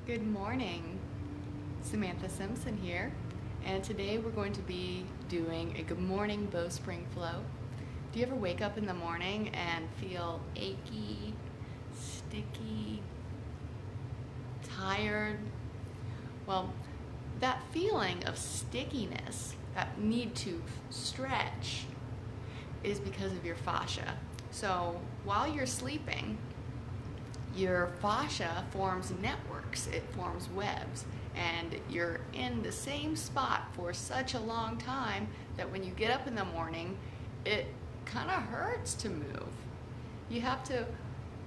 Good morning. Samantha Simpson here, and today we're going to be doing a good morning Bowspring flow. Do you ever wake up in the morning and feel achy, sticky, tired? Well, that feeling of stickiness, that need to stretch, is because of your fascia. So while you're sleeping, your fascia forms networks, it forms webs, and you're in the same spot for such a long time that when you get up in the morning, it kind of hurts to move. You have to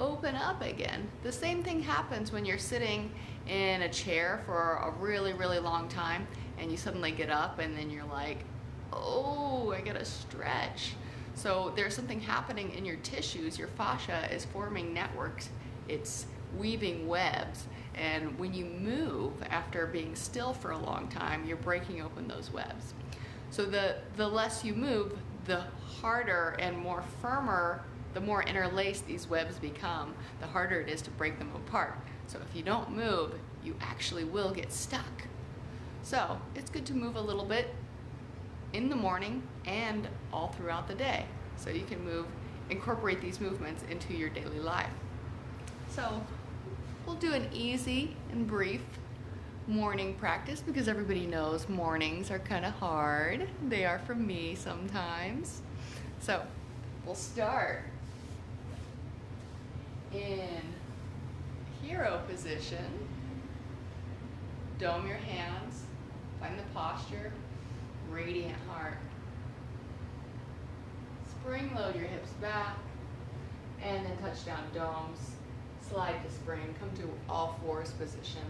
open up again. The same thing happens when you're sitting in a chair for a really, really long time and you suddenly get up and then you're like, oh, I gotta stretch. So there's something happening in your tissues. Your fascia is forming networks. It's weaving webs, and when you move after being still for a long time, you're breaking open those webs. So the less you move, the harder and more firmer, the more interlaced these webs become, the harder it is to break them apart. So if you don't move, you actually will get stuck. So it's good to move a little bit in the morning and all throughout the day, so you can incorporate these movements into your daily life. So we'll do an easy and brief morning practice because everybody knows mornings are kind of hard. They are for me sometimes. So we'll start in hero position. Dome your hands, find the posture, radiant heart. Spring load your hips back, and then touch down domes. Slide to spring, come to all fours position.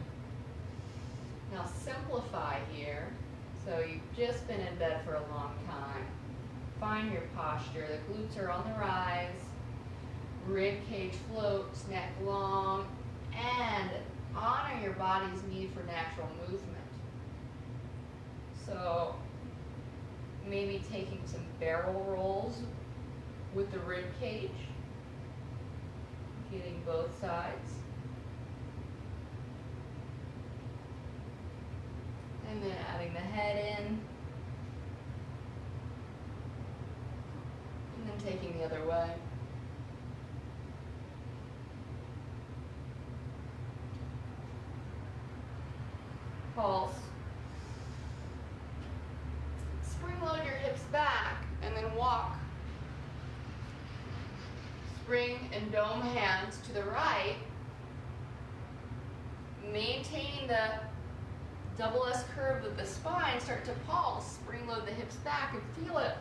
Now simplify here. So you've just been in bed for a long time. Find your posture. The glutes are on the rise. Rib cage floats, neck long, and honor your body's need for natural movement. So maybe taking some barrel rolls with the rib cage. Getting both sides. And then adding the head in. And then taking the other way. Pulse. Spring load your hips back and then walk. Spring and dome hands to the right, maintaining the double S curve of the spine. Start to pulse, spring load the hips back, and feel a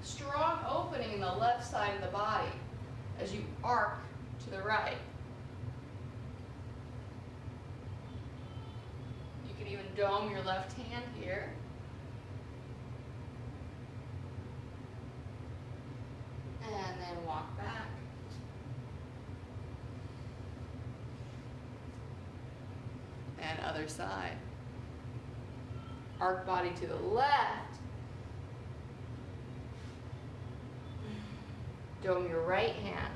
strong opening in the left side of the body as you arc to the right. You can even dome your left hand here. And then walk back. And other side. Arc body to the left. Dome your right hand.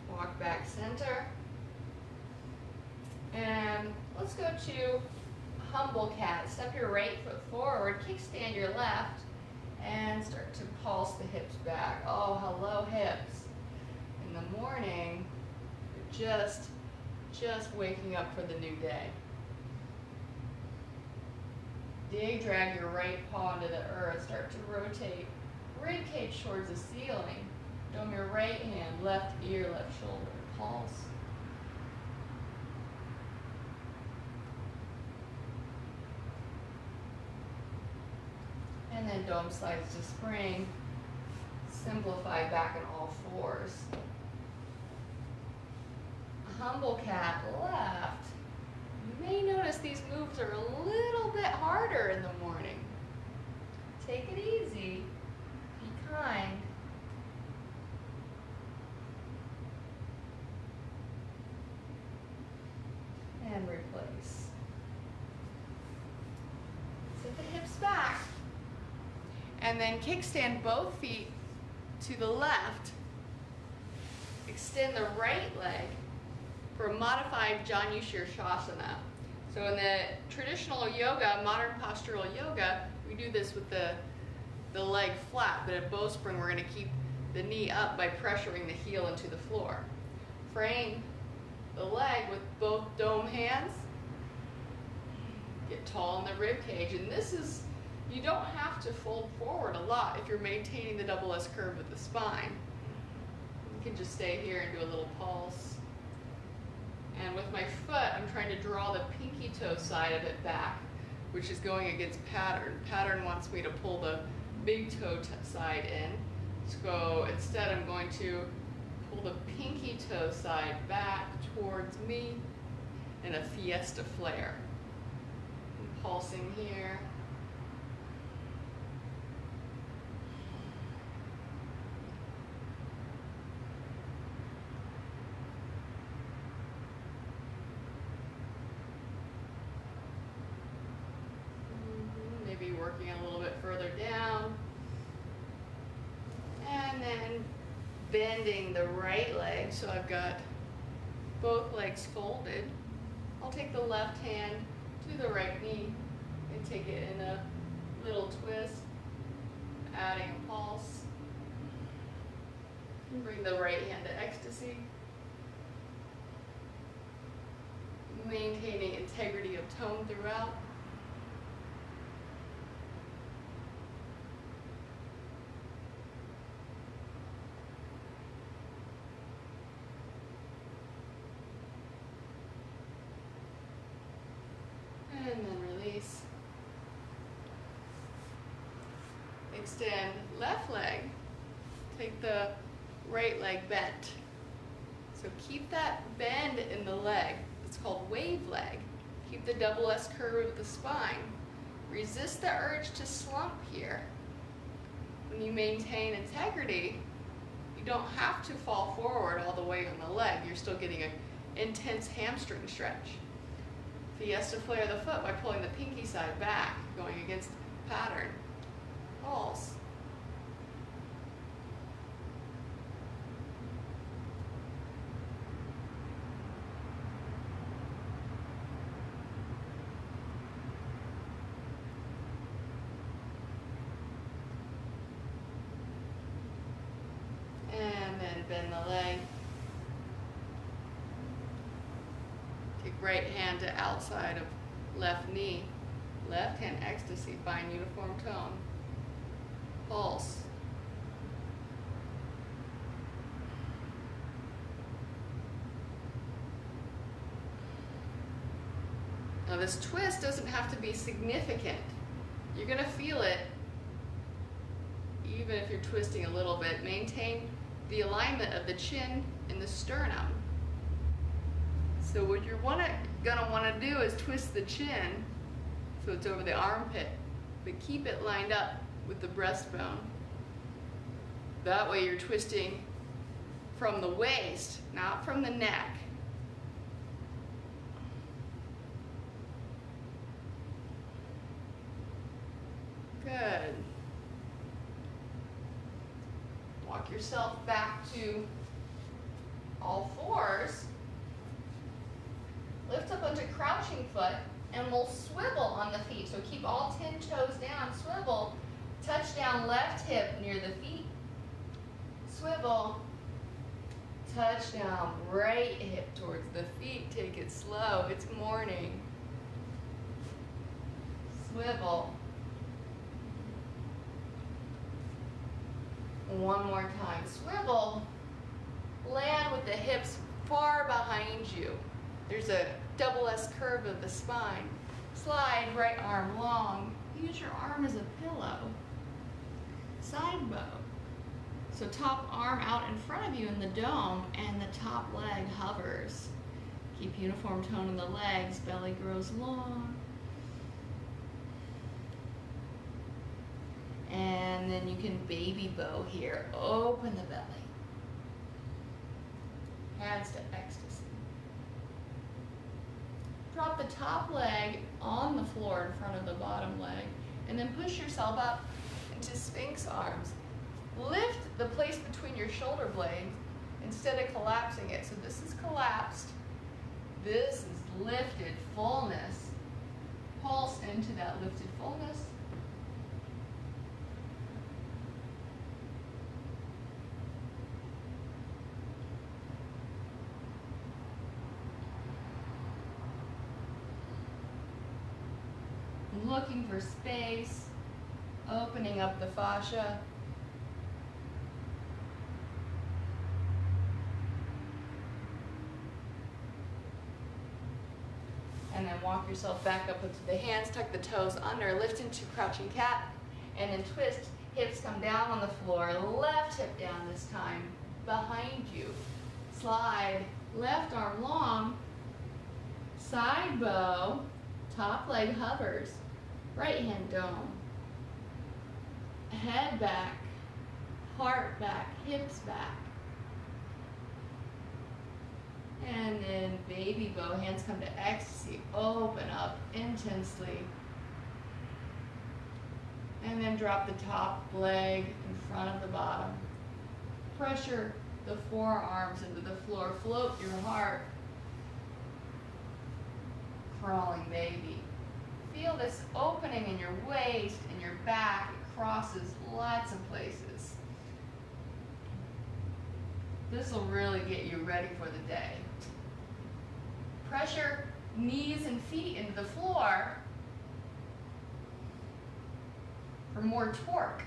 Walk back center. And let's go to humble cat. Step your right foot forward, kickstand your left, and start to pulse the hips back. Oh, hello hips. In the morning, you're just waking up for the new day. Drag your right paw into the earth. Start to rotate rib cage towards the ceiling. Dome your right hand, left ear, left shoulder. Pulse. And then dome slides to spring. Simplify back in all fours. Humble cat left. You may notice these moves are a little bit harder in the morning. Take it easy. Be kind. And then kickstand both feet to the left. Extend the right leg for a modified Janu Shirshasana. So in the traditional yoga, modern postural yoga, we do this with the leg flat, but at Bowspring we're going to keep the knee up by pressuring the heel into the floor. Frame the leg with both dome hands. Get tall in the rib cage, and this is, you don't have to fold forward a lot if you're maintaining the double S curve of the spine. You can just stay here and do a little pulse. And with my foot, I'm trying to draw the pinky toe side of it back, which is going against pattern. Pattern wants me to pull the big toe side in. So instead, I'm going to pull the pinky toe side back towards me in a fiesta flare. I'm pulsing here. Maybe working a little bit further down. And then bending the right leg, so I've got both legs folded. I'll take the left hand to the right knee and take it in a little twist, adding a pulse. And bring the right hand to ecstasy. Maintaining integrity of tone throughout. And then release. Extend left leg. Take the right leg bent. So keep that bend in the leg. It's called wave leg. Keep the double S curve of the spine. Resist the urge to slump here. When you maintain integrity, you don't have to fall forward all the way on the leg. You're still getting an intense hamstring stretch. Fiesta flare the foot by pulling the pinky side back, going against pattern. Pulse. And then bend the leg. Take right hand to outside of left knee. Left hand ecstasy, find uniform tone. Pulse. Now this twist doesn't have to be significant. You're going to feel it even if you're twisting a little bit. Maintain the alignment of the chin and the sternum. So what you're gonna want to do is twist the chin so it's over the armpit, but keep it lined up with the breastbone. That way you're twisting from the waist, not from the neck. Good. Walk yourself back to all fours. Lift up onto crouching foot, and we'll swivel on the feet. So keep all 10 toes down, swivel, touch down left hip near the feet. Swivel, touch down right hip towards the feet. Take it slow, it's morning. Swivel. One more time, swivel. Land with the hips far behind you. There's a double S curve of the spine. Slide right arm long. Use your arm as a pillow. Side bow. So top arm out in front of you in the dome, and the top leg hovers. Keep uniform tone in the legs. Belly grows long. And then you can baby bow here. Open the belly. Hands to ecstasy. Drop the top leg on the floor in front of the bottom leg, and then push yourself up and into Sphinx arms. Lift the place between your shoulder blades instead of collapsing it. So this is collapsed. This is lifted fullness. Pulse into that lifted fullness. Looking for space, opening up the fascia. And then walk yourself back up into the hands, tuck the toes under, lift into crouching cat, and then twist. Hips come down on the floor, left hip down this time, behind you. Slide, left arm long, side bow, top leg hovers, right hand dome. Head back, heart back, hips back. And then baby bow, hands come to ecstasy, open up intensely. And then drop the top leg in front of the bottom. Pressure the forearms into the floor, float your heart. Crawling baby. Feel this opening in your waist and your back. It crosses lots of places. This will really get you ready for the day. Pressure knees and feet into the floor for more torque.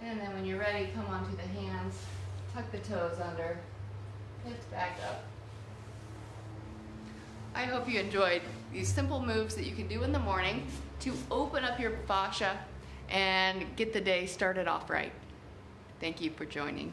And then when you're ready, come onto the hands, tuck the toes under, hips back up. I hope you enjoyed these simple moves that you can do in the morning to open up your fascia and get the day started off right. Thank you for joining.